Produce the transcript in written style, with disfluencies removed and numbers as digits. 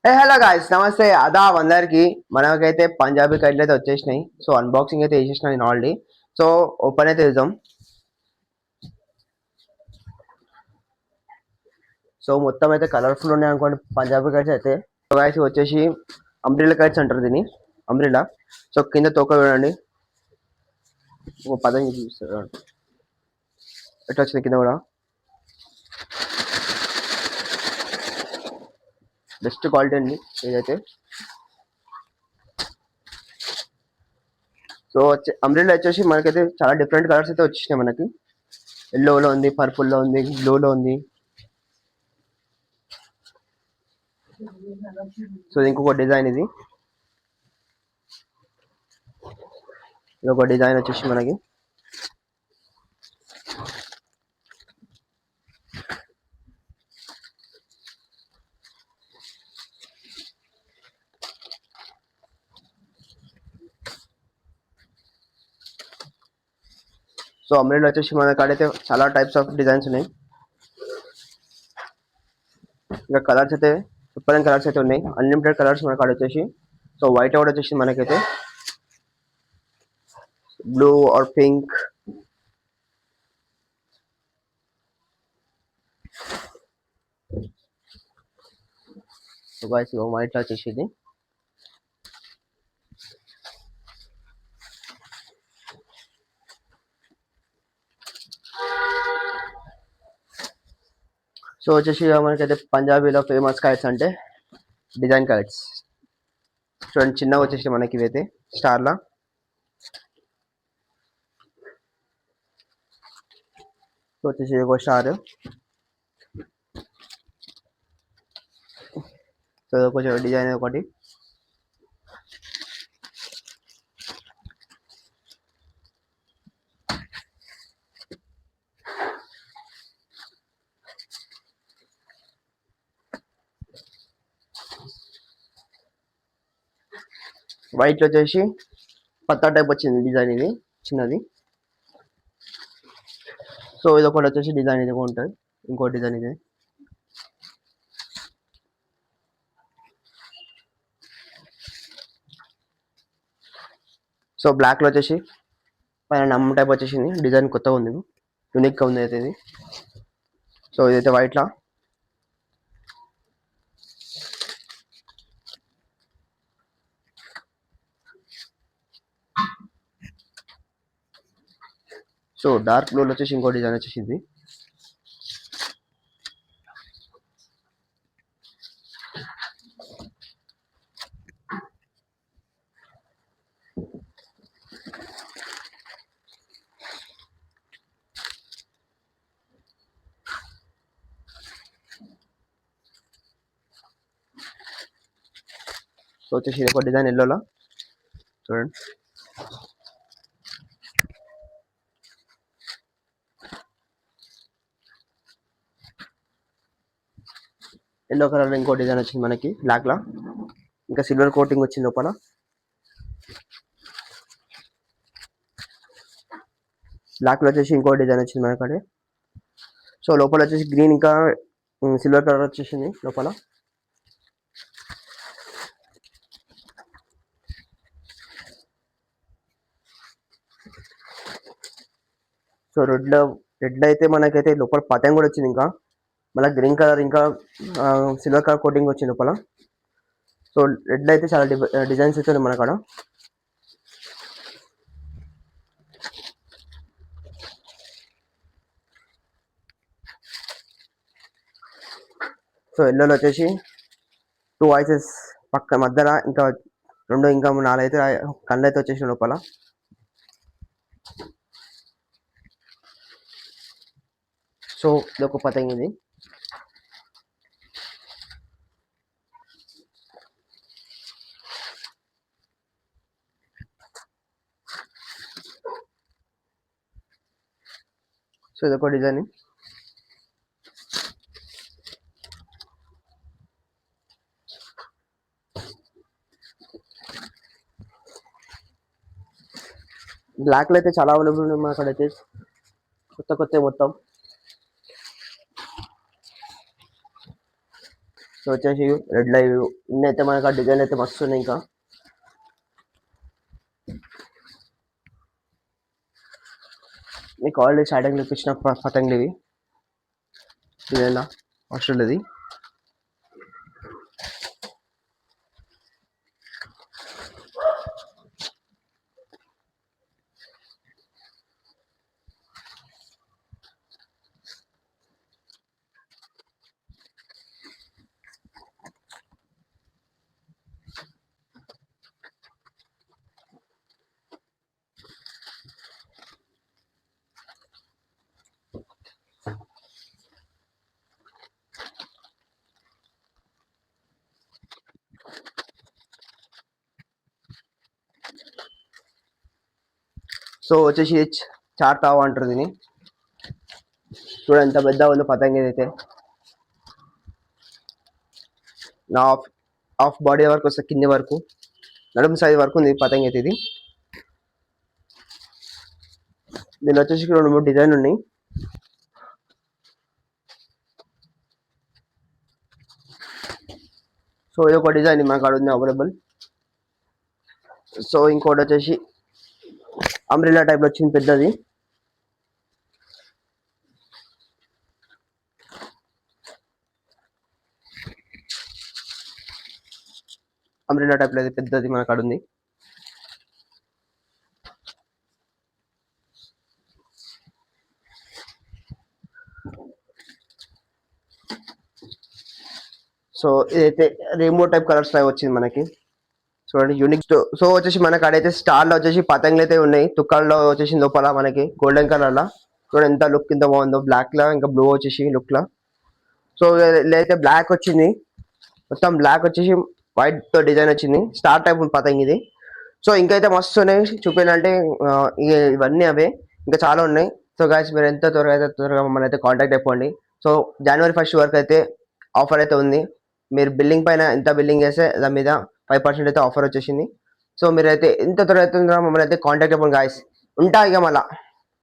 Hello guys, నమస్తే, ఆదాబ్ అందరికి. మనకైతే పంజాబీ కైట్లు అయితే వచ్చేసినాయి. సో అన్బాక్సింగ్ అయితే చేసేసిన నేను ఆల్రెడీ. సో ఓపెన్ అయితే చేద్దాం. సో మొత్తం అయితే కలర్ఫుల్ ఉన్నాయి అనుకోండి పంజాబీ కైట్స్ అయితే. సో గాయ్స్ వచ్చేసి అంబ్రిల్లా కైట్స్ అంటారు దీన్ని, అంబ్రిల్లా. సో కింద తోక చూడండి, ఒక పదం చూపిస్తారు ఎట్లా వచ్చింది కింద కూడా. బెస్ట్ క్వాలిటీ అండి ఇదైతే. సో అంబ్రిల్లా వచ్చేసి మనకైతే చాలా డిఫరెంట్ కలర్స్ అయితే వచ్చేసినాయి మనకి. ఎల్లోలో ఉంది, పర్పుల్లో ఉంది, బ్లూలో ఉంది. సో ఇంకొక డిజైన్ ఇది ఒక డిజైన్ వచ్చేసి మనకి. సో అంబ్రెల్లా వచ్చేసి మన కాడైతే చాలా టైప్స్ ఆఫ్ డిజైన్స్ ఉన్నాయి. ఇంకా కలర్స్ అయితే సూపర్ కలర్స్ అయితే ఉన్నాయి, అన్లిమిటెడ్ కలర్స్ మన కాడ వచ్చేసి. సో వైట్ కూడా వచ్చేసి మనకైతే blue or pink. So guys white వచ్చేసి ఇది. సో వచ్చేసి మనకైతే పంజాబీలో ఫేమస్ కైట్స్ అంటే డిజైన్ కైట్స్. చూడండి చిన్నగా వచ్చేసి మనకి ఇవైతే స్టార్లా. సో వచ్చేసి ఒక స్టార్. సో కొంచెం డిజైన్ ఒకటి. వైట్ వచ్చేసి పత్తా టైప్ వచ్చింది డిజైన్ ఇది చిన్నది. సో ఇది ఒకటి వచ్చేసి డిజైన్ ఇది ఉంటుంది, ఇంకో డిజైన్ ఇది. సో బ్లాక్ లో వచ్చేసి పైన నమ్మ టైప్ వచ్చేసింది, డిజైన్ కొత్తగా ఉంది, యూనిక్ గా ఉంది అయితే ఇది. సో ఇదైతే వైట్ లా. సో డార్క్ బ్లూ వచ్చేసి ఇంకో డిజైన్ వచ్చేసింది. సో వచ్చేసి ఒక డిజైన్ ఎల్లోలా చూడండి. ఎల్లో కలర్ లో ఇంకో డిజైన్ వచ్చింది మనకి బ్లాక్ లా, ఇంకా సిల్వర్ కోటింగ్ వచ్చింది లోపల. బ్లాక్ లో వచ్చేసి ఇంకో డిజైన్ వచ్చింది మనకి. సో లోపల వచ్చేసి గ్రీన్ ఇంకా సిల్వర్ కలర్ వచ్చేసింది లోపల. సో రెడ్ లో అయితే మనకైతే లోపల పతంగ్ కూడా వచ్చింది, ఇంకా మళ్ళీ గ్రీన్ కలర్ ఇంకా సిల్వర్ కలర్ కోటింగ్ వచ్చింది లోపల. సో రెడ్ అయితే చాలా డిజైన్స్ అయితే మన కాడ. సో ఎల్లోలో వచ్చేసి 2 వాయిసెస్ పక్క మధ్యలో, ఇంకా 2 ఇంకా 4 అయితే కళ్ళు అయితే వచ్చేసి లోపల. సో ఇది ఒక పతంగ్ ఇది. సో ఇది ఒక డిజైన్. బ్లాక్ లో అయితే చాలా అవైలబుల్ ఉన్నాయి మన అక్కడైతే, కొత్త మొత్తం. సో వచ్చేసి రెడ్ లైవ్ ఇన్నైతే మనకు ఆ డిజైన్ అయితే మస్తు ఉన్నాయి. ఇంకా మీకు ఆల్రెడీ స్టార్టింగ్ ఇప్పించిన పతంగులు ఇవి ఇదేనా ఆస్ట్రేలియాది. సో వచ్చేసి చార్ తావా అంటారు దీన్ని. చూడండి ఎంత పెద్ద ఉందో పతంగి అయితే. నా హాఫ్ బాడీ వరకు వస్తే కింది వరకు నడుము సైజ్ వరకు ఉంది పతంగి అయితే ఇది. దీనిలో వచ్చేసి 2-3 డిజైన్ ఉన్నాయి. సో ఇది ఒక డిజైన్ మనకు అక్కడ ఉంది అవైలబుల్. సో ఇంకోటి వచ్చేసి అంబ్రెల్లా టైప్లో వచ్చింది పెద్దది. అంబ్రెల్లా టైప్లో అది పెద్దది మనకు అక్కడ ఉంది. సో ఇదైతే రెయిన్బో టైప్ కలర్స్ లాగా వచ్చింది మనకి. చూడండి యూనిక్. సో వచ్చేసి మనకి ఆడైతే స్టార్లో వచ్చేసి పతంగులు అయితే ఉన్నాయి. తుక్కాల్లో వచ్చేసి లోపల మనకి గోల్డెన్ కలర్ లా. చూడండి ఎంత లుక్ ఎంత బాగుందో, బ్లాక్ లా ఇంకా బ్లూ వచ్చేసి లుక్ లా. సో ఇదైతే బ్లాక్ వచ్చింది, మొత్తం బ్లాక్ వచ్చేసి వైట్ తో డిజైన్ వచ్చింది. స్టార్ టైప్ పతంగి ఇది. సో ఇంకైతే మస్తు ఉన్నాయి చూపించాలంటే ఇవన్నీ అవే, ఇంకా చాలా ఉన్నాయి. సో గాయస్ మీరు ఎంత త్వరగా అయితే త్వరగా మమ్మల్ని అయితే కాంటాక్ట్ అయిపోండి. సో జనవరి 1 వరకు అయితే ఆఫర్ అయితే ఉంది. మీరు బిల్లింగ్ పైన ఎంత బిల్లింగ్ చేస్తే దాని మీద 5% అయితే ఆఫర్ వచ్చేసింది. సో మీరైతే ఎంత త్వరగా అయితే మమ్మల్ని అయితే కాంటాక్ట్ అయిపోండి గాయస్. ఉంటా ఇక మళ్ళా.